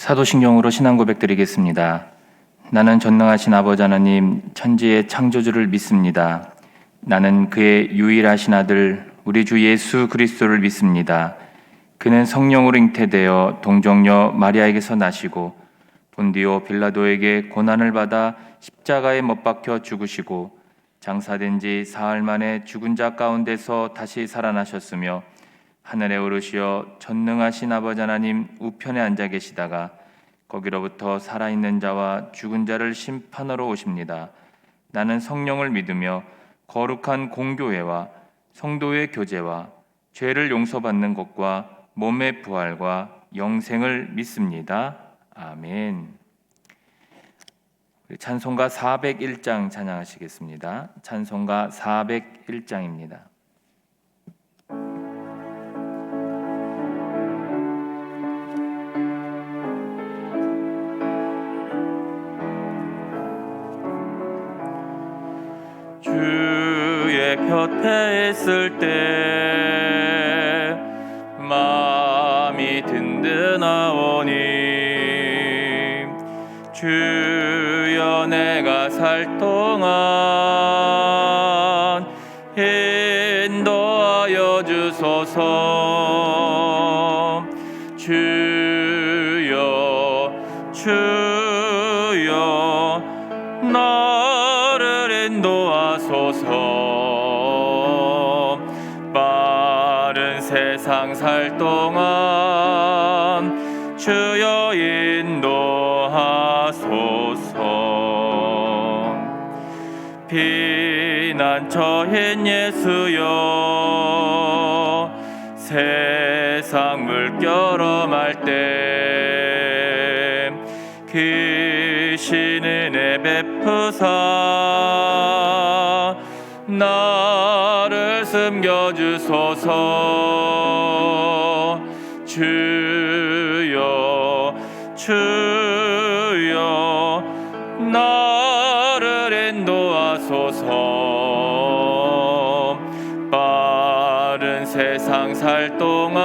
사도신경으로 신앙 고백드리겠습니다. 나는 전능하신 아버지 하나님 천지의 창조주를 믿습니다. 나는 그의 유일하신 아들 우리 주 예수 그리스도를 믿습니다. 그는 성령으로 잉태되어 동정녀 마리아에게서 나시고 본디오 빌라도에게 고난을 받아 십자가에 못 박혀 죽으시고 장사된 지 사흘 만에 죽은 자 가운데서 다시 살아나셨으며 하늘에 오르시어 전능하신 아버지 하나님 우편에 앉아 계시다가 거기로부터 살아있는 자와 죽은 자를 심판하러 오십니다. 나는 성령을 믿으며 거룩한 공교회와 성도의 교제와 죄를 용서받는 것과 몸의 부활과 영생을 믿습니다. 아멘. 찬송가 401장 찬양하시겠습니다. 찬송가 401장입니다. 주의 곁에 있을 때 마음이 든든하오니 주여 내가 살 동안 인도하여 주소서. 주여 주여 나를 인도하소서. 빠른 세상 살 동안 주여 인도하소서. 피난처인 예수여 세상 물결 엄할 때 귀신 은혜 베푸사 나를 숨겨주소서. 주여 주여 나를 인도하소서. 빠른 세상 살 동안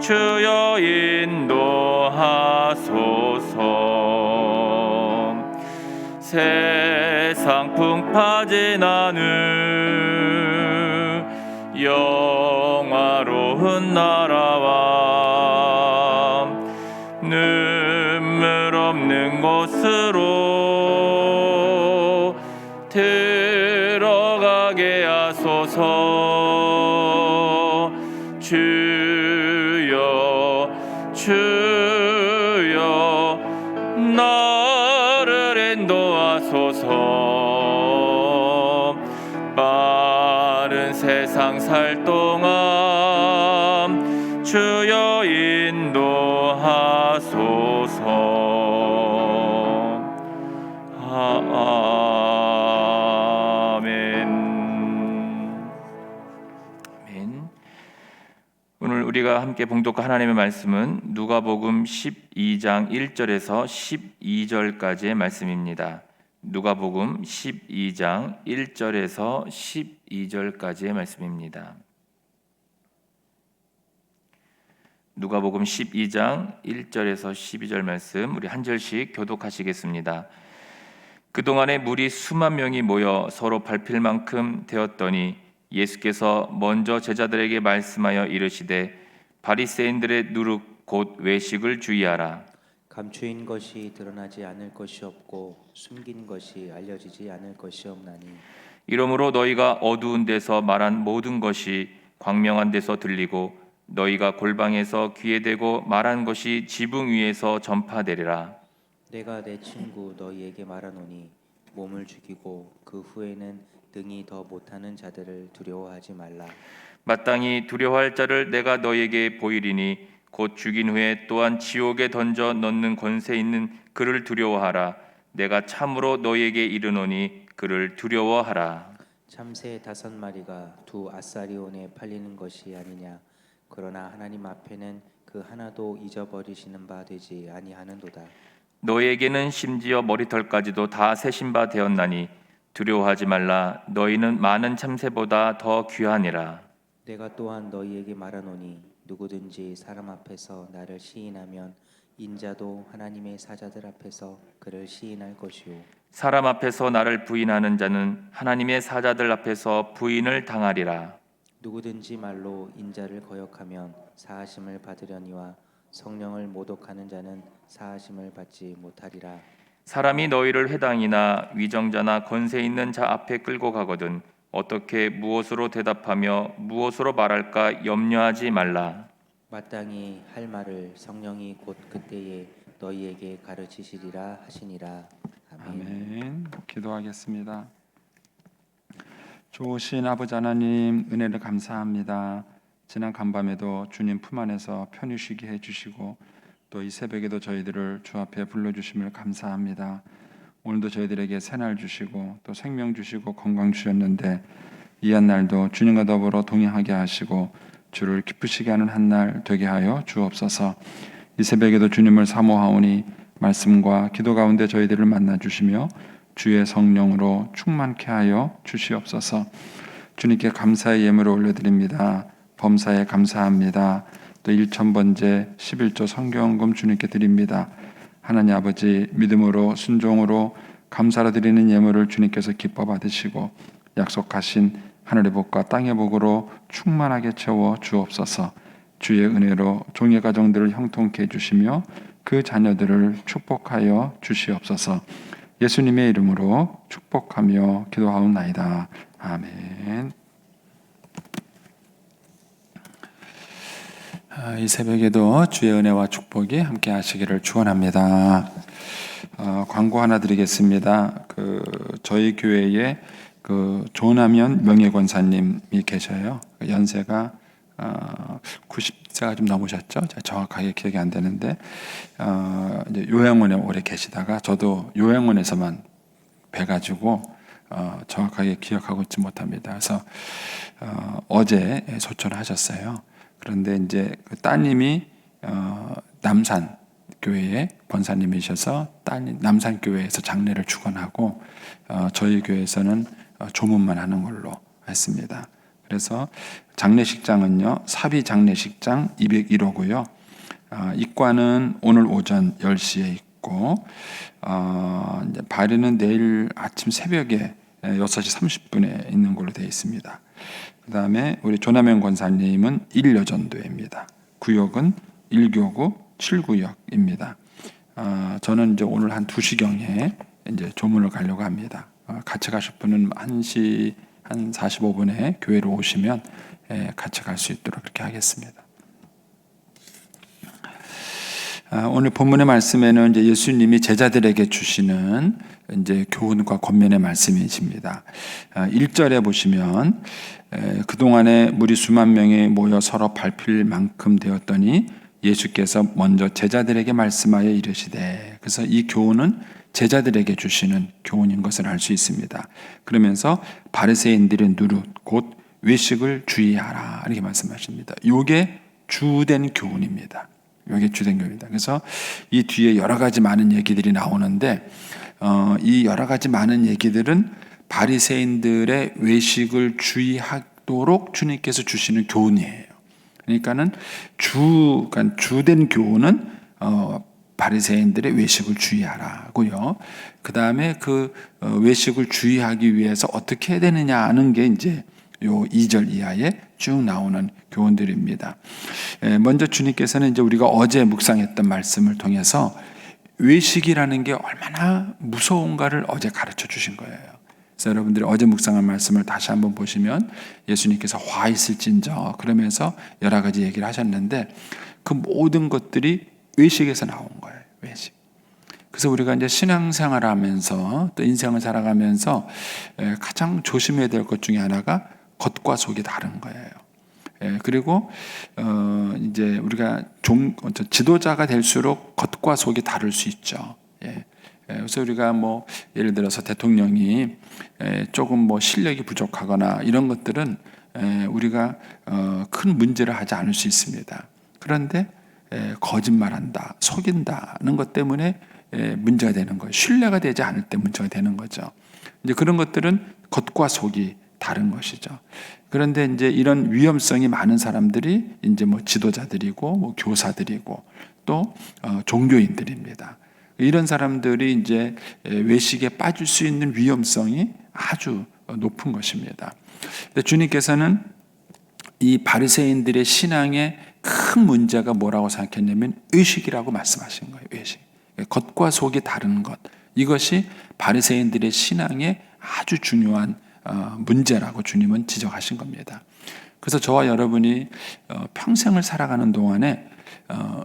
주여 인도하소서. 세상 풍파 지나는 영화로운 나라와 눈물 없는 곳으로 들어가게 하소서. 주여 주여 나를 인도하소서. 빠른 세상 살 동안 주여 인도하소서. 아멘. 오늘 우리가 함께 봉독할 하나님의 말씀은 누가복음 12장 1절에서 12절까지의 말씀입니다. 누가복음 12장 1절에서 12절까지의 말씀입니다. 누가복음 12장 1절에서 12절 말씀 우리 한 절씩 교독하시겠습니다. 그동안에 무리 수만 명이 모여 서로 밟힐 만큼 되었더니 예수께서 먼저 제자들에게 말씀하여 이르시되 바리새인들의 누룩 곧 외식을 주의하라. 감추인 것이 드러나지 않을 것이 없고 숨긴 것이 알려지지 않을 것이 없나니 이러므로 너희가 어두운 데서 말한 모든 것이 광명한 데서 들리고 너희가 골방에서 귀에 대고 말한 것이 지붕 위에서 전파되리라. 내가 내 친구 너희에게 말하노니 몸을 죽이고 그 후에는 등이 더 못하는 자들을 두려워하지 말라. 마땅히 두려워할 자를 내가 너희에게 보이리니 곧 죽인 후에 또한 지옥에 던져 넣는 권세 있는 그를 두려워하라. 내가 참으로 너희에게 이르노니 그를 두려워하라. 참새 5마리가 2 아사리온에 팔리는 것이 아니냐. 그러나 하나님 앞에는 그 하나도 잊어버리시는 바 되지 아니하는도다. 너희에게는 심지어 머리털까지도 다 세신 바 되었나니 두려워하지 말라. 너희는 많은 참새보다 더 귀하니라. 내가 또한 너희에게 말하노니 누구든지 사람 앞에서 나를 시인하면 인자도 하나님의 사자들 앞에서 그를 시인할 것이요 사람 앞에서 나를 부인하는 자는 하나님의 사자들 앞에서 부인을 당하리라. 누구든지 말로 인자를 거역하면 사하심을 받으려니와 성령을 모독하는 자는 사하심을 받지 못하리라. 사람이 너희를 회당이나 위정자나 권세 있는 자 앞에 끌고 가거든 어떻게 무엇으로 대답하며 무엇으로 말할까 염려하지 말라. 마땅히 할 말을 성령이 곧 그때에 너희에게 가르치시리라 하시니라. 아멘. 아멘. 기도하겠습니다. 좋으신 아버지 하나님, 은혜를 감사합니다. 지난 간밤에도 주님 품 안에서 편히 쉬게 해주시고 또 이 새벽에도 저희들을 주 앞에 불러주심을 감사합니다. 오늘도 저희들에게 새날 주시고 또 생명 주시고 건강 주셨는데 이 한 날도 주님과 더불어 동행하게 하시고 주를 기쁘시게 하는 한 날 되게 하여 주옵소서. 이 새벽에도 주님을 사모하오니 말씀과 기도 가운데 저희들을 만나 주시며 주의 성령으로 충만케 하여 주시옵소서. 주님께 감사의 예물을 올려드립니다. 범사에 감사합니다. 또 1000번째 11조 성경금 주님께 드립니다. 하나님 아버지, 믿음으로 순종으로 감사로 드리는 예물을 주님께서 기뻐 받으시고 약속하신 하늘의 복과 땅의 복으로 충만하게 채워 주옵소서. 주의 은혜로 종의 가정들을 형통케 해주시며 그 자녀들을 축복하여 주시옵소서. 예수님의 이름으로 축복하며 기도하옵나이다. 아멘. 이 새벽에도 주의 은혜와 축복이 함께 하시기를 축원합니다. 광고 하나 드리겠습니다. 저희 교회에 조남현 명예권사님이 계셔요. 연세가 90세가 좀 넘으셨죠? 제가 정확하게 기억이 안 되는데 이제 요양원에 오래 계시다가 저도 요양원에서만 뵈가지고 정확하게 기억하고 있지 못합니다. 그래서 어제 소천하셨어요. 그런데 이제 그 따님이 남산 교회의 권사님이셔서 남산 교회에서 장례를 축원하고 저희 교회에서는 조문만 하는 걸로 했습니다. 그래서 장례식장은요, 사비 장례식장 201호고요. 입관은 오늘 오전 10시에 있고 이제 발인은 내일 아침 새벽에 6시 30분에 있는 걸로 되어 있습니다. 그 다음에 우리 조남현 권사님은 1여전도입니다. 구역은 1교구 7구역입니다. 저는 이제 오늘 한 2시경에 이제 조문을 가려고 합니다. 같이 가실 분은 1시 한 45분에 교회로 오시면 같이 갈 수 있도록 그렇게 하겠습니다. 오늘 본문의 말씀에는 이제 예수님이 제자들에게 주시는 이제 교훈과 권면의 말씀이십니다. 1절에 보시면 그동안에 무리 수만 명이 모여 서로 밟힐 만큼 되었더니 예수께서 먼저 제자들에게 말씀하여 이르시되, 그래서 이 교훈은 제자들에게 주시는 교훈인 것을 알 수 있습니다. 그러면서 바리새인들의 누릇 곧 외식을 주의하라 이렇게 말씀하십니다. 이게 주된 교훈입니다. 이게 주된 교훈입니다. 그래서 이 뒤에 여러 가지 많은 얘기들이 나오는데 이 여러 가지 많은 얘기들은 바리새인들의 외식을 주의하도록 주님께서 주시는 교훈이에요. 그러니까는 주된 교훈은 바리새인들의 외식을 주의하라고요. 그 다음에 그 외식을 주의하기 위해서 어떻게 해야 되느냐 하는 게 이제 요 2절 이하에 쭉 나오는 교훈들입니다. 먼저 주님께서는 이제 우리가 어제 묵상했던 말씀을 통해서 외식이라는 게 얼마나 무서운가를 어제 가르쳐 주신 거예요. 그래서 여러분들이 어제 묵상한 말씀을 다시 한번 보시면 예수님께서 화 있을진저 그러면서 여러 가지 얘기를 하셨는데 그 모든 것들이 외식에서 나온 거예요. 외식. 그래서 우리가 이제 신앙생활을 하면서 또 인생을 살아가면서 가장 조심해야 될 것 중에 하나가 겉과 속이 다른 거예요. 그리고 이제 우리가 지도자가 될수록 겉과 속이 다를 수 있죠. 그래서 우리가 뭐 예를 들어서 대통령이 조금 뭐 실력이 부족하거나 이런 것들은 우리가 큰 문제를 하지 않을 수 있습니다. 그런데 거짓말한다, 속인다는 것 때문에 문제가 되는 거예요. 신뢰가 되지 않을 때 문제가 되는 거죠. 이제 그런 것들은 겉과 속이 다른 것이죠. 그런데 이제 이런 위험성이 많은 사람들이 이제 뭐 지도자들이고 뭐 교사들이고 또 종교인들입니다. 이런 사람들이 이제 외식에 빠질 수 있는 위험성이 아주 높은 것입니다. 근데 주님께서는 이 바리새인들의 신앙의 큰 문제가 뭐라고 생각했냐면 의식이라고 말씀하신 거예요. 의식. 겉과 속이 다른 것. 이것이 바리새인들의 신앙의 아주 중요한 문제라고 주님은 지적하신 겁니다. 그래서 저와 여러분이 평생을 살아가는 동안에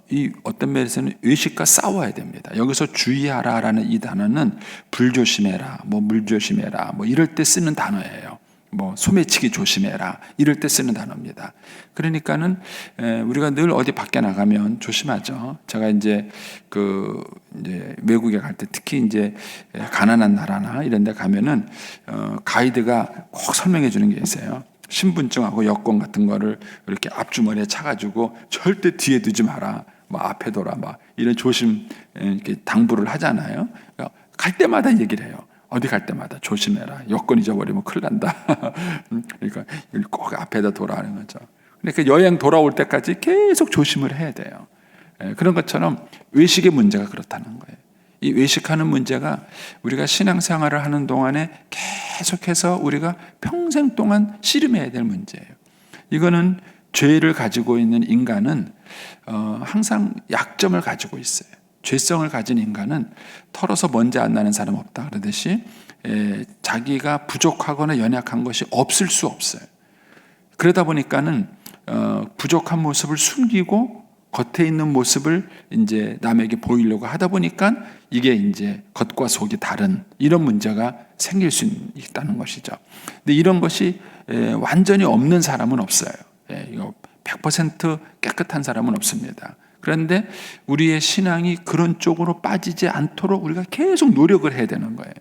이 어떤 면에서는 의식과 싸워야 됩니다. 여기서 주의하라라는 이 단어는 불조심해라, 뭐 물조심해라, 뭐 이럴 때 쓰는 단어예요. 뭐 소매치기 조심해라 이럴 때 쓰는 단어입니다. 그러니까는 우리가 늘 어디 밖에 나가면 조심하죠. 제가 이제 외국에 갈 때 특히 이제 가난한 나라나 이런 데 가면은 가이드가 꼭 설명해 주는 게 있어요. 신분증하고 여권 같은 거를 이렇게 앞주머니에 차가지고 절대 뒤에 두지 마라. 뭐 앞에 둬라. 막 이런 조심 이렇게 당부를 하잖아요. 그러니까 갈 때마다 얘기를 해요. 어디 갈 때마다 조심해라. 여권 잊어버리면 큰일 난다. 그러니까 꼭 앞에다 둬라 하는 거죠. 그러니까 여행 돌아올 때까지 계속 조심을 해야 돼요. 그런 것처럼 외식의 문제가 그렇다는 거예요. 이 외식하는 문제가 우리가 신앙생활을 하는 동안에 계속해서 우리가 평생 동안 씨름해야 될 문제예요. 이거는 죄를 가지고 있는 인간은 항상 약점을 가지고 있어요. 죄성을 가진 인간은 털어서 먼지 안 나는 사람 없다 그러듯이 자기가 부족하거나 연약한 것이 없을 수 없어요. 그러다 보니까는 부족한 모습을 숨기고 겉에 있는 모습을 이제 남에게 보이려고 하다 보니까 이게 이제 겉과 속이 다른 이런 문제가 생길 수 있다는 것이죠. 근데 이런 것이 완전히 없는 사람은 없어요. 이거 100% 깨끗한 사람은 없습니다. 그런데 우리의 신앙이 그런 쪽으로 빠지지 않도록 우리가 계속 노력을 해야 되는 거예요.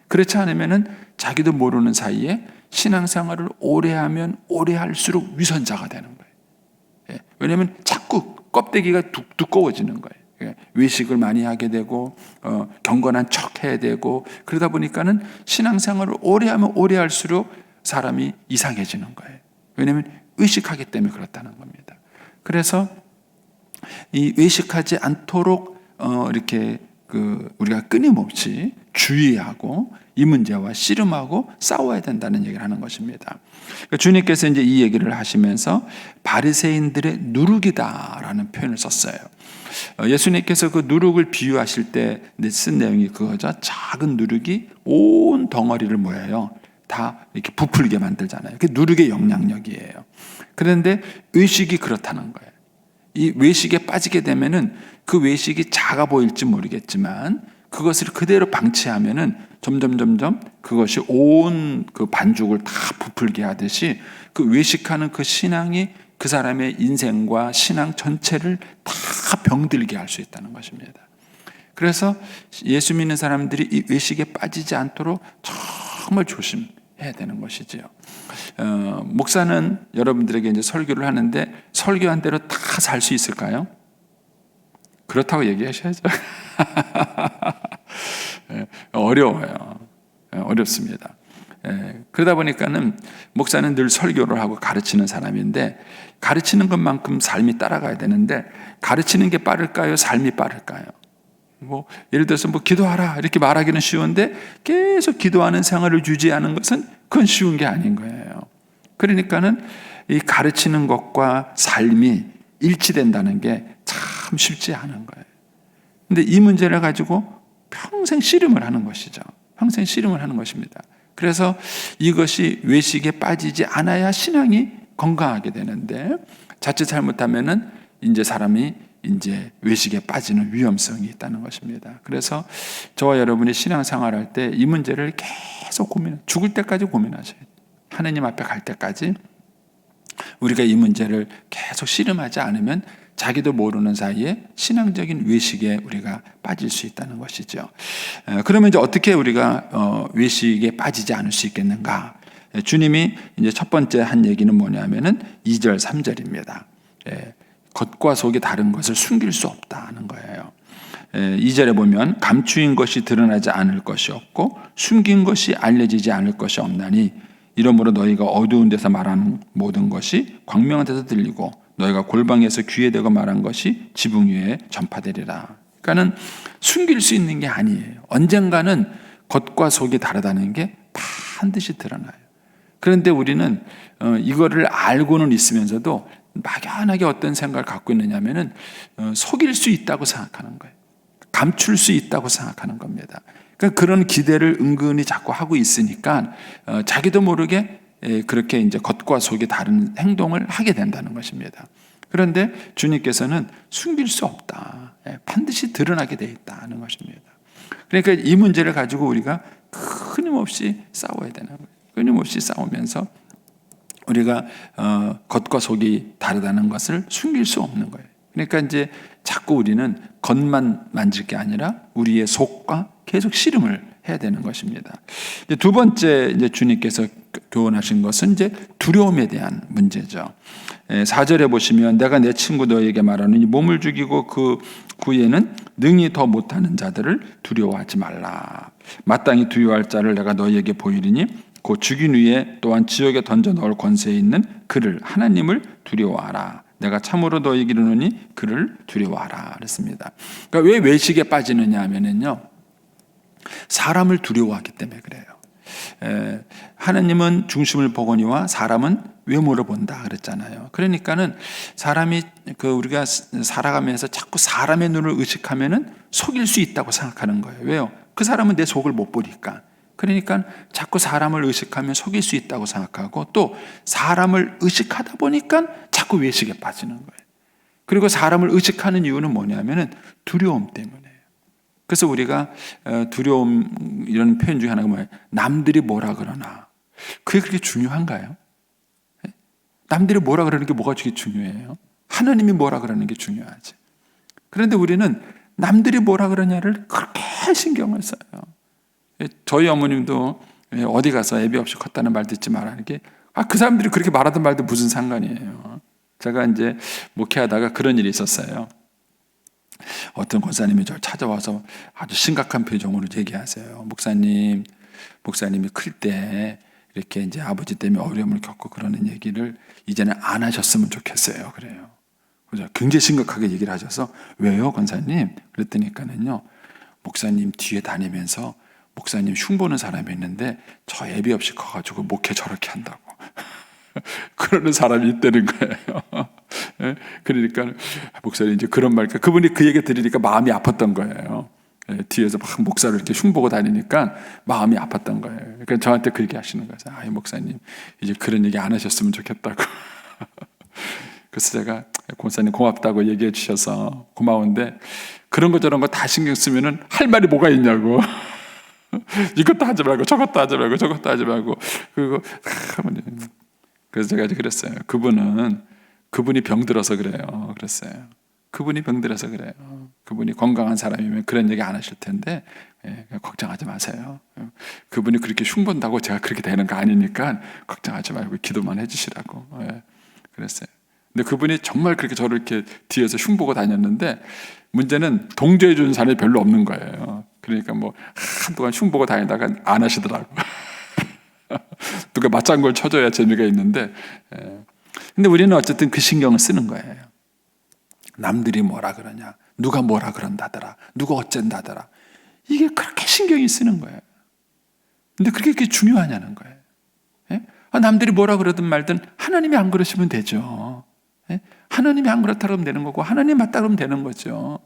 그렇지 않으면은 자기도 모르는 사이에 신앙생활을 오래 하면 오래 할수록 위선자가 되는 거예요. 왜냐하면 자꾸 껍데기가 두꺼워지는 거예요. 외식을 많이 하게 되고 경건한 척 해야 되고 그러다 보니까는 신앙생활을 오래 하면 오래 할수록 사람이 이상해지는 거예요. 왜냐하면 의식하기 때문에 그렇다는 겁니다. 그래서 이 외식하지 않도록 이렇게 우리가 끊임없이 주의하고 이 문제와 씨름하고 싸워야 된다는 얘기를 하는 것입니다. 그러니까 주님께서 이제 이 얘기를 하시면서 바리새인들의 누룩이다라는 표현을 썼어요. 예수님께서 그 누룩을 비유하실 때 쓴 내용이 그거죠. 작은 누룩이 온 덩어리를 뭐예요? 다 이렇게 부풀게 만들잖아요. 그게 누룩의 영향력이에요. 그런데 의식이 그렇다는 거예요. 이 외식에 빠지게 되면은 그 외식이 작아 보일지 모르겠지만 그것을 그대로 방치하면은 점점 그것이 온 그 반죽을 다 부풀게 하듯이 그 외식하는 그 신앙이 그 사람의 인생과 신앙 전체를 다 병들게 할 수 있다는 것입니다. 그래서 예수 믿는 사람들이 이 외식에 빠지지 않도록 정말 조심해야 되는 것이지요. 목사는 여러분들에게 이제 설교를 하는데 설교한 대로 다 살 수 있을까요? 그렇다고 얘기하셔야죠. 어려워요. 어렵습니다. 그러다 보니까는 목사는 늘 설교를 하고 가르치는 사람인데 가르치는 것만큼 삶이 따라가야 되는데 가르치는 게 빠를까요? 삶이 빠를까요? 뭐 예를 들어서 뭐 기도하라 이렇게 말하기는 쉬운데 계속 기도하는 생활을 유지하는 것은 그건 쉬운 게 아닌 거예요. 그러니까는 이 가르치는 것과 삶이 일치된다는 게 참 쉽지 않은 거예요. 근데 이 문제를 가지고 평생 씨름을 하는 것이죠. 평생 씨름을 하는 것입니다. 그래서 이것이 외식에 빠지지 않아야 신앙이 건강하게 되는데 자칫 잘못하면은 이제 사람이 이제 외식에 빠지는 위험성이 있다는 것입니다. 그래서 저와 여러분이 신앙생활할 때 이 문제를 계속 죽을 때까지 고민하셔야 돼요. 하나님 앞에 갈 때까지 우리가 이 문제를 계속 씨름하지 않으면 자기도 모르는 사이에 신앙적인 외식에 우리가 빠질 수 있다는 것이죠. 그러면 이제 어떻게 우리가 외식에 빠지지 않을 수 있겠는가? 주님이 이제 첫 번째 한 얘기는 뭐냐면은 2절, 3절입니다. 겉과 속이 다른 것을 숨길 수 없다는 거예요. 2절에 보면 감추인 것이 드러나지 않을 것이 없고 숨긴 것이 알려지지 않을 것이 없나니 이러므로 너희가 어두운 데서 말하는 모든 것이 광명한 데서 들리고 너희가 골방에서 귀에 대고 말한 것이 지붕 위에 전파되리라. 그러니까는 숨길 수 있는 게 아니에요. 언젠가는 겉과 속이 다르다는 게 반드시 드러나요. 그런데 우리는 이거를 알고는 있으면서도 막연하게 어떤 생각을 갖고 있느냐면은 속일 수 있다고 생각하는 거예요. 감출 수 있다고 생각하는 겁니다. 그러니까 그런 기대를 은근히 자꾸 하고 있으니까 자기도 모르게 그렇게 이제 겉과 속이 다른 행동을 하게 된다는 것입니다. 그런데 주님께서는 숨길 수 없다. 반드시 드러나게 돼 있다는 것입니다. 그러니까 이 문제를 가지고 우리가 끊임없이 싸워야 되는 거예요. 끊임없이 싸우면서 우리가 겉과 속이 다르다는 것을 숨길 수 없는 거예요. 그러니까 이제 자꾸 우리는 겉만 만질 게 아니라 우리의 속과 계속 씨름을 해야 되는 것입니다. 이제 두 번째 이제 주님께서 교훈하신 것은 이제 두려움에 대한 문제죠. 4절에 보시면 내가 내 친구 너에게 말하노니 몸을 죽이고 그 후에는 능히 더 못하는 자들을 두려워하지 말라. 마땅히 두려워할 자를 내가 너에게 보이리니 곧 죽인 후에 또한 지옥에 던져 넣을 권세에 있는 그를 하나님을 두려워하라. 내가 참으로 너에게 이르노니 그를 두려워하라 그랬습니다. 그러니까 왜 외식에 빠지느냐 하면은요, 사람을 두려워하기 때문에 그래요. 하나님은 중심을 보거니와 사람은 외모를 본다 그랬잖아요. 그러니까는 사람이 우리가 살아가면서 자꾸 사람의 눈을 의식하면은 속일 수 있다고 생각하는 거예요. 왜요? 그 사람은 내 속을 못 보니까. 그러니까 자꾸 사람을 의식하면 속일 수 있다고 생각하고, 또 사람을 의식하다 보니까 자꾸 외식에 빠지는 거예요. 그리고 사람을 의식하는 이유는 뭐냐면은 두려움 때문에. 그래서 우리가 두려움 이런 표현 중에 하나가 뭐예요? 남들이 뭐라 그러나. 그게 그렇게 중요한가요? 남들이 뭐라 그러는 게 뭐가 되게 중요해요? 하나님이 뭐라 그러는 게 중요하지. 그런데 우리는 남들이 뭐라 그러냐를 그렇게 신경을 써요. 저희 어머님도 어디 가서 애비 없이 컸다는 말 듣지 말라는 게, 그 사람들이 그렇게 말하던 말도 무슨 상관이에요. 제가 이제 목회하다가 그런 일이 있었어요. 어떤 권사님이 저를 찾아와서 아주 심각한 표정으로 얘기하세요. 목사님이 클 때 이렇게 이제 아버지 때문에 어려움을 겪고 그러는 얘기를 이제는 안 하셨으면 좋겠어요. 그래요. 그래서 굉장히 심각하게 얘기를 하셔서, 왜요, 권사님? 그랬더니까는요, 목사님 뒤에 다니면서 목사님 흉보는 사람이 있는데 저 애비 없이 커가지고 목회 저렇게 한다고 그러는 사람이 있다는 거예요. 그러니까 목사님 이제 그런 말, 그분이 그 얘기 들으니까 마음이 아팠던 거예요. 뒤에서 막 목사를 이렇게 흉보고 다니니까 마음이 아팠던 거예요. 그러니까 저한테 그 얘기 하시는 거예요. 목사님 이제 그런 얘기 안 하셨으면 좋겠다고. 그래서 제가 권사님 고맙다고 얘기해 주셔서 고마운데, 그런 거 저런 거 다 신경 쓰면은 할 말이 뭐가 있냐고. 이것도 하지 말고 저것도 하지 말고 저것도 하지 말고 그거. 그래서 제가 이제 그랬어요. 그분이 병들어서 그래요. 그랬어요. 그분이 병들어서 그래요. 그분이 건강한 사람이면 그런 얘기 안 하실 텐데, 걱정하지 마세요. 그분이 그렇게 흉본다고 제가 그렇게 되는 거 아니니까 걱정하지 말고 기도만 해주시라고. 그랬어요. 근데 그분이 정말 그렇게 저를 이렇게 뒤에서 흉보고 다녔는데, 문제는 동조해 주는 사람이 별로 없는 거예요. 그러니까 뭐 한동안 흉보고 다니다가 안 하시더라고. 누가 맞장구를 쳐줘야 재미가 있는데, 근데 우리는 어쨌든 그 신경을 쓰는 거예요. 남들이 뭐라 그러냐, 누가 뭐라 그런다더라, 누가 어쩐다더라, 이게 그렇게 신경이 쓰는 거예요. 근데 그게 중요하냐는 거예요. 남들이 뭐라 그러든 말든 하나님이 안 그러시면 되죠. 하나님이 안 그렇다 그러면 되는 거고, 하나님 맞다 그러면 되는 거죠.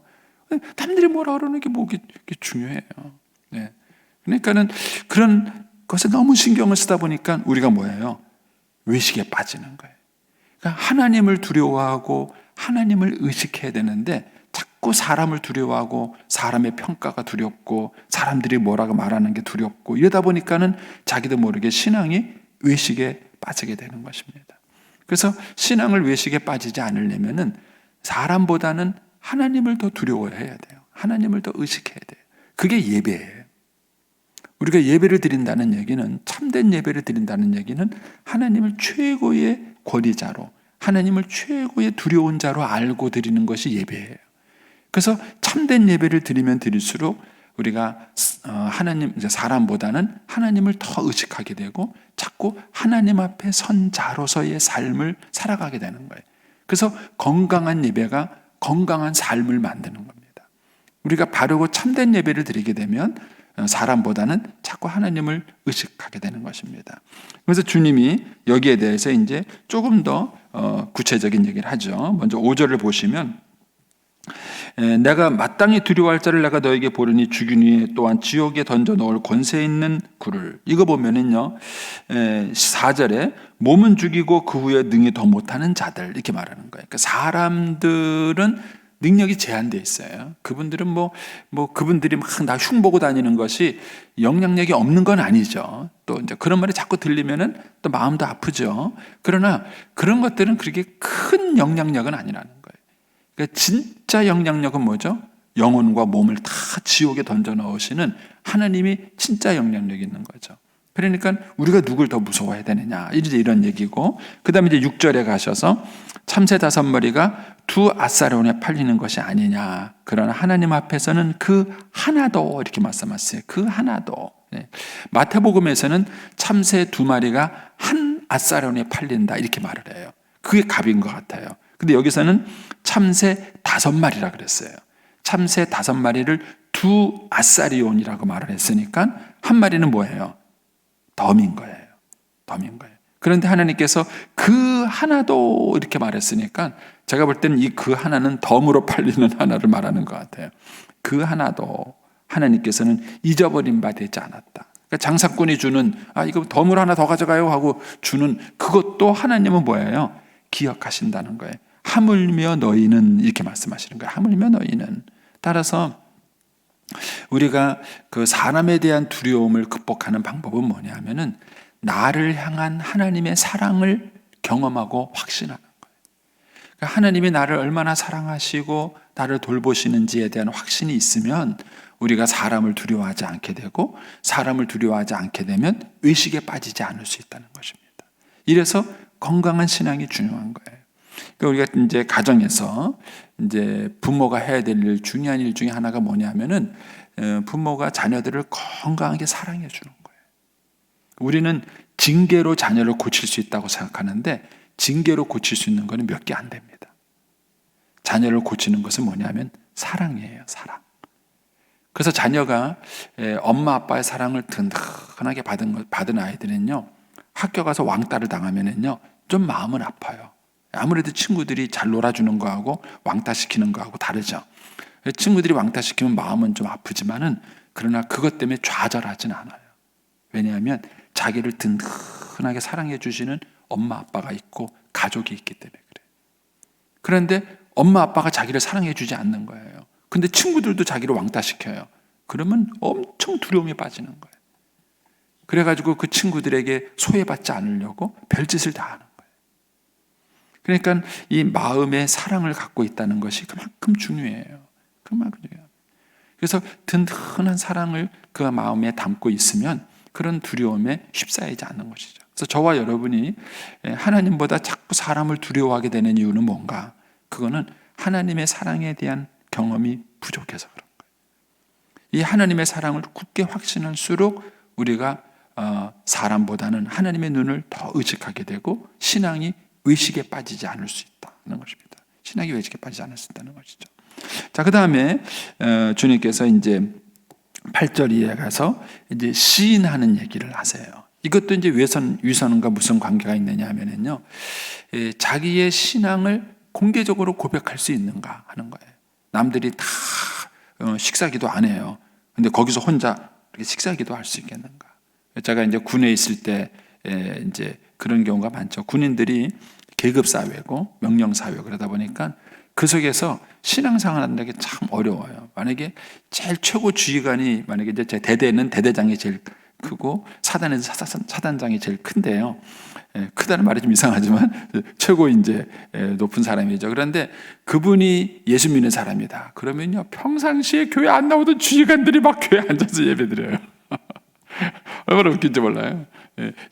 남들이 뭐라 그러는 게 그게 중요해요. 그러니까는 그런 것에 너무 신경을 쓰다 보니까 우리가 뭐예요? 외식에 빠지는 거예요. 그러니까 하나님을 두려워하고 하나님을 의식해야 되는데, 자꾸 사람을 두려워하고 사람의 평가가 두렵고 사람들이 뭐라고 말하는 게 두렵고, 이러다 보니까는 자기도 모르게 신앙이 외식에 빠지게 되는 것입니다. 그래서 신앙을 외식에 빠지지 않으려면은 사람보다는 하나님을 더 두려워해야 돼요. 하나님을 더 의식해야 돼요. 그게 예배예요. 우리가 예배를 드린다는 얘기는, 참된 예배를 드린다는 얘기는 하나님을 최고의 권위자로, 하나님을 최고의 두려운 자로 알고 드리는 것이 예배예요. 그래서 참된 예배를 드리면 드릴수록 우리가 하나님, 사람보다는 하나님을 더 의식하게 되고 자꾸 하나님 앞에 선 자로서의 삶을 살아가게 되는 거예요. 그래서 건강한 예배가 건강한 삶을 만드는 겁니다. 우리가 바르고 참된 예배를 드리게 되면 사람보다는 자꾸 하나님을 의식하게 되는 것입니다. 그래서 주님이 여기에 대해서 이제 조금 더 구체적인 얘기를 하죠. 먼저 5절을 보시면 내가 마땅히 두려워할 자를 내가 너에게 보르니 죽이니 또한 지옥에 던져 놓을 권세 있는 굴을. 이거 보면은요 4절에 몸은 죽이고 그 후에 능히 더 못하는 자들 이렇게 말하는 거예요. 그러니까 사람들은 능력이 제한되어 있어요. 그분들은 그분들이 막 나 흉보고 다니는 것이 영향력이 없는 건 아니죠. 또 이제 그런 말이 자꾸 들리면은 또 마음도 아프죠. 그러나 그런 것들은 그렇게 큰 영향력은 아니라는 거예요. 그러니까 진짜 영향력은 뭐죠? 영혼과 몸을 다 지옥에 던져 넣으시는 하나님이 진짜 영향력이 있는 거죠. 그러니까 우리가 누굴 더 무서워해야 되느냐 이런 얘기고, 그 다음에 이제 6절에 가셔서 참새 5마리가 두 아사론에 팔리는 것이 아니냐, 그러나 하나님 앞에서는 그 하나도 이렇게 말씀하셨어요. 그 하나도. 마태복음에서는 참새 2마리가 한 아사론에 팔린다 이렇게 말을 해요. 그게 값인 것 같아요. 근데 여기서는 참새 5마리라 그랬어요. 참새 5마리를 두 아사리온이라고 말을 했으니까 한 마리는 뭐예요? 덤인 거예요. 덤인 거예요. 그런데 하나님께서 그 하나도 이렇게 말했으니까 제가 볼 때는 이 그 하나는 덤으로 팔리는 하나를 말하는 것 같아요. 그 하나도 하나님께서는 잊어버린 바 되지 않았다. 그러니까 장사꾼이 주는 이거 덤으로 하나 더 가져가요 하고 주는 그것도 하나님은 뭐예요? 기억하신다는 거예요. 하물며 너희는 이렇게 말씀하시는 거예요. 하물며 너희는. 따라서 우리가 그 사람에 대한 두려움을 극복하는 방법은 뭐냐면은 나를 향한 하나님의 사랑을 경험하고 확신하는 거예요. 그러니까 하나님이 나를 얼마나 사랑하시고 나를 돌보시는지에 대한 확신이 있으면 우리가 사람을 두려워하지 않게 되고, 사람을 두려워하지 않게 되면 의식에 빠지지 않을 수 있다는 것입니다. 이래서 건강한 신앙이 중요한 거예요. 그러니까 우리가 이제 가정에서 이제 부모가 해야 될 일, 중요한 일 중에 하나가 뭐냐면은 부모가 자녀들을 건강하게 사랑해 주는 거예요. 우리는 징계로 자녀를 고칠 수 있다고 생각하는데 징계로 고칠 수 있는 거는 몇 개 안 됩니다. 자녀를 고치는 것은 뭐냐면 사랑이에요. 사랑. 그래서 자녀가 엄마 아빠의 사랑을 든든하게 받은 아이들은요, 학교 가서 왕따를 당하면은요 좀 마음은 아파요. 아무래도 친구들이 잘 놀아주는 거하고 왕따 시키는 거하고 다르죠. 친구들이 왕따 시키면 마음은 좀 아프지만은 그러나 그것 때문에 좌절하진 않아요. 왜냐하면 자기를 든든하게 사랑해 주시는 엄마 아빠가 있고 가족이 있기 때문에 그래요. 그런데 엄마 아빠가 자기를 사랑해 주지 않는 거예요. 근데 친구들도 자기를 왕따 시켜요. 그러면 엄청 두려움에 빠지는 거예요. 그래가지고 그 친구들에게 소외받지 않으려고 별짓을 다 하는 거예요. 그러니까 이 마음의 사랑을 갖고 있다는 것이 그만큼 중요해요. 그만큼 중요해요. 그래서 든든한 사랑을 그 마음에 담고 있으면 그런 두려움에 휩싸이지 않는 것이죠. 그래서 저와 여러분이 하나님보다 자꾸 사람을 두려워하게 되는 이유는 뭔가? 그거는 하나님의 사랑에 대한 경험이 부족해서 그런 거예요. 이 하나님의 사랑을 굳게 확신할수록 우리가 사람보다는 하나님의 눈을 더 의식하게 되고 신앙이 의식에 빠지지 않을 수 있다는 것입니다. 신앙이 의식에 빠지지 않을 수 있다는 것이죠. 자, 그 다음에 주님께서 이제 8절 이하에 가서 이제 시인하는 얘기를 하세요. 이것도 이제 위선과 무슨 관계가 있느냐 하면은요, 자기의 신앙을 공개적으로 고백할 수 있는가 하는 거예요. 남들이 다 식사기도 안 해요. 근데 거기서 혼자 식사기도 할 수 있겠는가? 제가 이제 군에 있을 때 이제 그런 경우가 많죠. 군인들이 계급 사회고 명령 사회 그러다 보니까 그 속에서 신앙생활 하는 게 참 어려워요. 만약에 제일 최고 지휘관이 만약에 이제 제 대대는 대대장이 제일 크고 사단에는 사단장이 제일 큰데요. 크다는 말이 좀 이상하지만 최고 이제 높은 사람이죠. 그런데 그분이 예수 믿는 사람이다. 그러면요 평상시에 교회 안 나오던 지휘관들이 막 교회 앉아서 예배드려요. 얼마나 웃긴지 몰라요.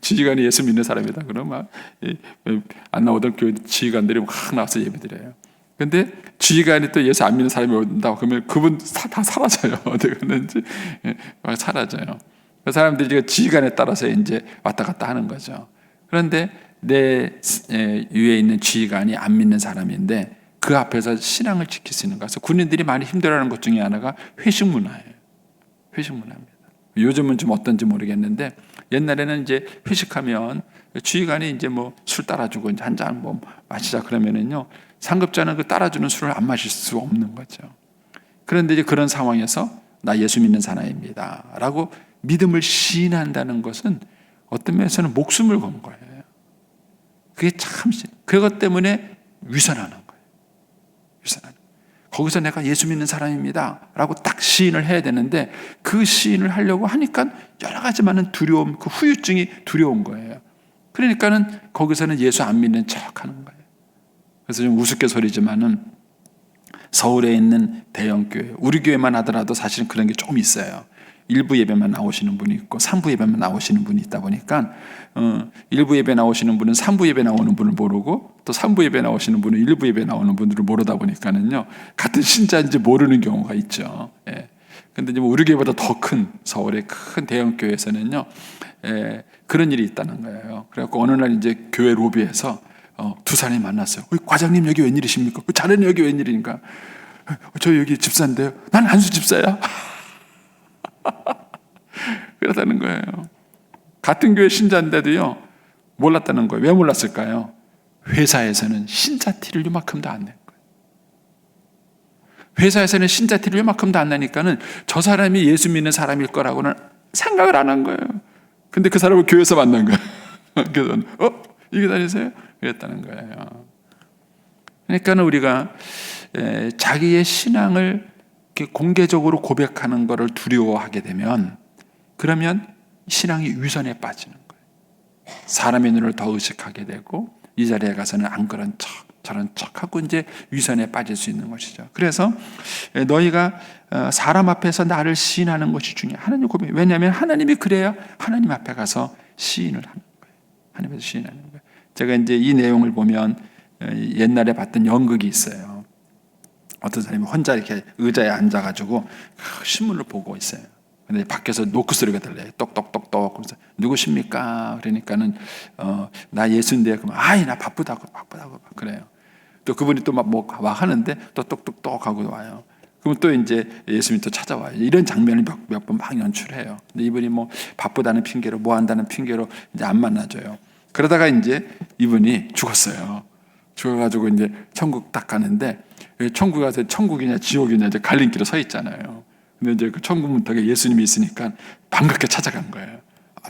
지휘관이 예수 믿는 사람이다. 그러면 안 나오던 교회 지휘관들이 막 나와서 예배드려요. 근데 주의관이 또 예수 안 믿는 사람이 온다고 그러면 그분 다 사라져요. 어디 갔는지 막 사라져요. 그 사람들이 지휘관에 따라서 이제 왔다 갔다 하는 거죠. 그런데 내 위에 있는 지휘관이 안 믿는 사람인데 그 앞에서 신앙을 지킬 수 있는 거. 그래서 군인들이 많이 힘들어하는 것 중에 하나가 회식 문화예요. 회식 문화입니다. 요즘은 좀 어떤지 모르겠는데 옛날에는 이제 회식하면 지휘관이 이제 뭐 술 따라주고 이제 한 잔 뭐 마시자 그러면은요 상급자는 그 따라주는 술을 안 마실 수 없는 거죠. 그런데 이제 그런 상황에서 나 예수 믿는 사람입니다라고 믿음을 시인한다는 것은 어떤 면에서는 목숨을 건 거예요. 그게 참 그것 때문에 위선하는 거예요. 위선하는. 거기서 내가 예수 믿는 사람입니다라고 딱 시인을 해야 되는데 그 시인을 하려고 하니까 여러 가지 많은 두려움, 그 후유증이 두려운 거예요. 그러니까는 거기서는 예수 안 믿는 척하는 거예요. 그래서 좀 우스갯소리지만은 서울에 있는 대형 교회, 우리 교회만 하더라도 사실은 그런 게 조금 있어요. 일부 예배만 나오시는 분이 있고 3부 예배만 나오시는 분이 있다 보니까 일부 예배 나오시는 분은 3부 예배 나오는 분을 모르고 또 3부 예배 나오시는 분은 일부 예배 나오는 분들을 모르다 보니까는요 같은 신자인지 모르는 경우가 있죠. 예. 근데 이제 우리 교회보다 더 큰 서울의 큰 대형 교회에서는요 그런 일이 있다는 거예요. 그래갖고 어느 날 이제 교회 로비에서 두 사람이 만났어요. 과장님 여기 웬일이십니까? 자네는 여기 웬일이니까? 저 여기 집사인데요. 난 안수 집사야. 그렇다는 거예요. 같은 교회 신자인데도요 몰랐다는 거예요. 왜 몰랐을까요? 회사에서는 신자 티를 요만큼도 안 낸 거예요. 회사에서는 신자 티를 요만큼도 안 나니까는 저 사람이 예수 믿는 사람일 거라고는 생각을 안 한 거예요. 근데 그 사람을 교회에서 만난 거예요. 그래서 이게 다니세요? 그랬다는 거예요. 그러니까 우리가 자기의 신앙을 공개적으로 고백하는 것을 두려워하게 되면 그러면 신앙이 위선에 빠지는 거예요. 사람의 눈을 더 의식하게 되고 이 자리에 가서는 안 그런 척 저런 척하고 이제 위선에 빠질 수 있는 것이죠. 그래서 너희가 사람 앞에서 나를 시인하는 것이 중요해. 하나님 고백. 왜냐하면 하나님이 그래야 하나님 앞에 가서 시인을 하는 거예요. 하나님께서 시인하는 거예요. 제가 이제 이 내용을 보면 옛날에 봤던 연극이 있어요. 어떤 사람이 혼자 이렇게 의자에 앉아가지고 신문을 보고 있어요. 근데 밖에서 노크 소리가 들려요. 똑똑똑똑. 그래서 누구십니까? 그러니까는 나 예수인데 그러면 나 바쁘다고 그래요. 또 그분이 또 막 하는데 또 똑똑똑 하고 와요. 그러면 또 이제 예수님이 또 찾아와요. 이런 장면을 몇 번 막 연출해요. 근데 이분이 뭐 바쁘다는 핑계로 뭐 한다는 핑계로 이제 안 만나줘요. 그러다가 이제 이분이 죽었어요. 죽어가지고 이제 천국 딱 가는데 천국 가서 천국이냐 지옥이냐 이제 갈림길에 서 있잖아요. 근데 이제 그 천국 문턱에 예수님이 있으니까 반갑게 찾아간 거예요.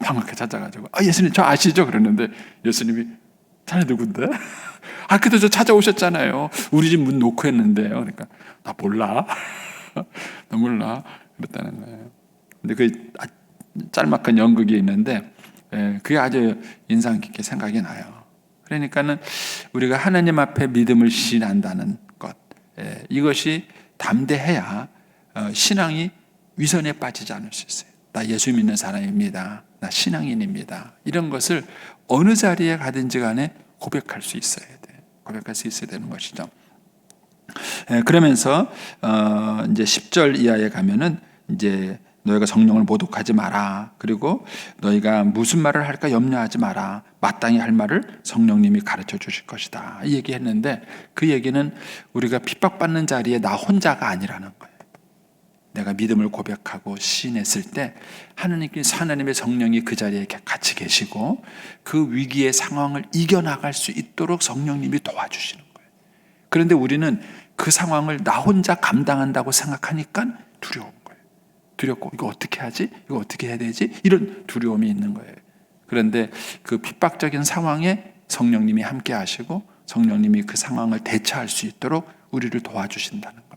반갑게 찾아가지고 예수님 저 아시죠? 그랬는데 예수님이 자네 누군데? 그래도 저 찾아오셨잖아요. 우리 집 문 놓고 했는데요. 그러니까 나 몰라. 나 몰라. 그랬다는 거예요. 근데 그 짤막한 연극이 있는데 그게 아주 인상 깊게 생각이 나요. 그러니까는 우리가 하나님 앞에 믿음을 시인한다는 것, 이것이 담대해야 신앙이 위선에 빠지지 않을 수 있어요. 나 예수 믿는 사람입니다. 나 신앙인입니다. 이런 것을 어느 자리에 가든지 간에 고백할 수 있어야 돼. 고백할 수 있어야 되는 것이죠. 그러면서 이제 10절 이하에 가면은 이제 너희가 성령을 모독하지 마라. 그리고 너희가 무슨 말을 할까 염려하지 마라. 마땅히 할 말을 성령님이 가르쳐 주실 것이다. 이 얘기했는데 그 얘기는 우리가 핍박받는 자리에 나 혼자가 아니라는 거예요. 내가 믿음을 고백하고 시인했을 때 하나님의 성령이 그 자리에 같이 계시고 그 위기의 상황을 이겨나갈 수 있도록 성령님이 도와주시는 거예요. 그런데 우리는 그 상황을 나 혼자 감당한다고 생각하니까 두려운 거예요. 두렵고 이거 어떻게 하지? 이거 어떻게 해야 되지? 이런 두려움이 있는 거예요. 그런데 그 핍박적인 상황에 성령님이 함께 하시고 성령님이 그 상황을 대처할 수 있도록 우리를 도와주신다는 겁니다.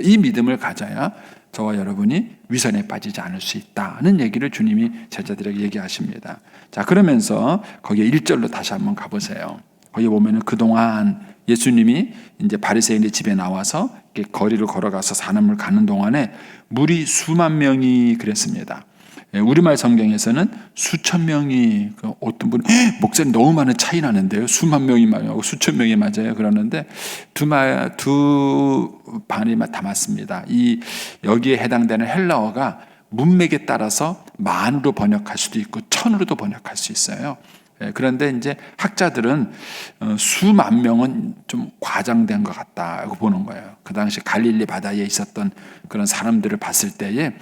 이 믿음을 가져야 저와 여러분이 위선에 빠지지 않을 수 있다는 얘기를 주님이 제자들에게 얘기하십니다. 자, 그러면서 거기에 1절로 다시 한번 가보세요. 거기 보면은 그동안 예수님이 이제 바리새인의 집에 나와서 거리를 걸어가서 산함을 가는 동안에 물이 수만 명이 그랬습니다. 우리말 성경에서는 수천 명이, 어떤 분은 목사님 너무 많은 차이 나는데요, 수만 명이 맞아요, 수천 명이 맞아요 그러는데 두 반이 다 맞습니다. 여기에 해당되는 헬라어가 문맥에 따라서 만으로 번역할 수도 있고 천으로도 번역할 수 있어요. 그런데 이제 학자들은 수만 명은 좀 과장된 것 같다고 보는 거예요. 그 당시 갈릴리 바다에 있었던 그런 사람들을 봤을 때에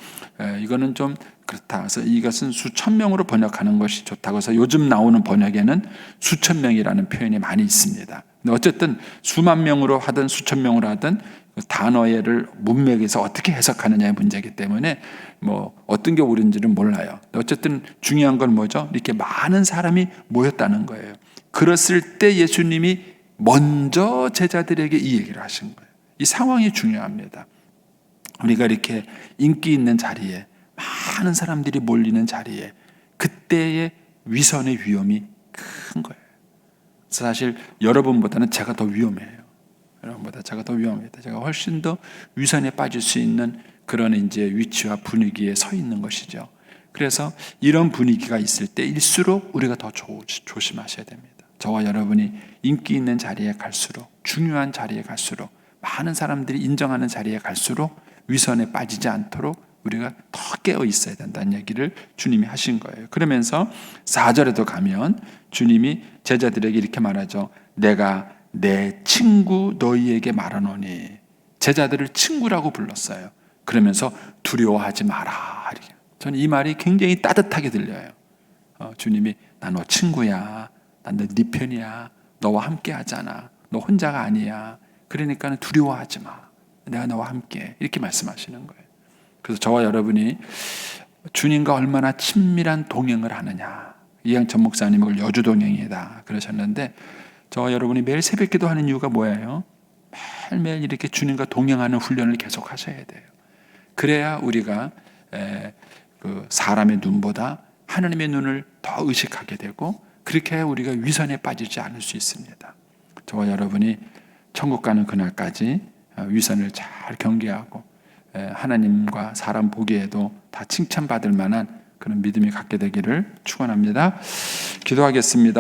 이거는 좀 그렇다. 그래서 이것은 수천 명으로 번역하는 것이 좋다고 해서 요즘 나오는 번역에는 수천 명이라는 표현이 많이 있습니다. 근데 어쨌든 수만 명으로 하든 수천 명으로 하든 단어를 문맥에서 어떻게 해석하느냐의 문제이기 때문에 뭐 어떤 게 옳은지는 몰라요. 어쨌든 중요한 건 뭐죠? 이렇게 많은 사람이 모였다는 거예요. 그랬을 때 예수님이 먼저 제자들에게 이 얘기를 하신 거예요. 이 상황이 중요합니다. 우리가 이렇게 인기 있는 자리에, 많은 사람들이 몰리는 자리에 그때의 위선의 위험이 큰 거예요. 사실 여러분보다는 제가 더 위험해요. 여러분보다 제가 더 위험합니다. 제가 훨씬 더 위선에 빠질 수 있는 그런 이제 위치와 분위기에 서 있는 것이죠. 그래서 이런 분위기가 있을 때일수록 우리가 더 조심하셔야 됩니다. 저와 여러분이 인기 있는 자리에 갈수록, 중요한 자리에 갈수록, 많은 사람들이 인정하는 자리에 갈수록 위선에 빠지지 않도록 우리가 더 깨어 있어야 된다는 얘기를 주님이 하신 거예요. 그러면서 4절에도 가면 주님이 제자들에게 이렇게 말하죠. 내가 내 친구 너희에게 말하노니. 제자들을 친구라고 불렀어요. 그러면서 두려워하지 마라. 저는 이 말이 굉장히 따뜻하게 들려요. 주님이 나 너 친구야. 난 너 네 편이야. 너와 함께 하잖아. 너 혼자가 아니야. 그러니까 두려워하지 마. 내가 너와 함께. 이렇게 말씀하시는 거예요. 그래서 저와 여러분이 주님과 얼마나 친밀한 동행을 하느냐. 이양천 목사님이 그걸 여주동행이다 그러셨는데 저와 여러분이 매일 새벽기도 하는 이유가 뭐예요? 매일매일 이렇게 주님과 동행하는 훈련을 계속 하셔야 돼요. 그래야 우리가 그 사람의 눈보다 하나님의 눈을 더 의식하게 되고 그렇게 해야 우리가 위선에 빠지지 않을 수 있습니다. 저와 여러분이 천국 가는 그날까지 위선을 잘 경계하고 하나님과 사람 보기에도 다 칭찬받을 만한 그런 믿음이 갖게 되기를 축원합니다. 기도하겠습니다.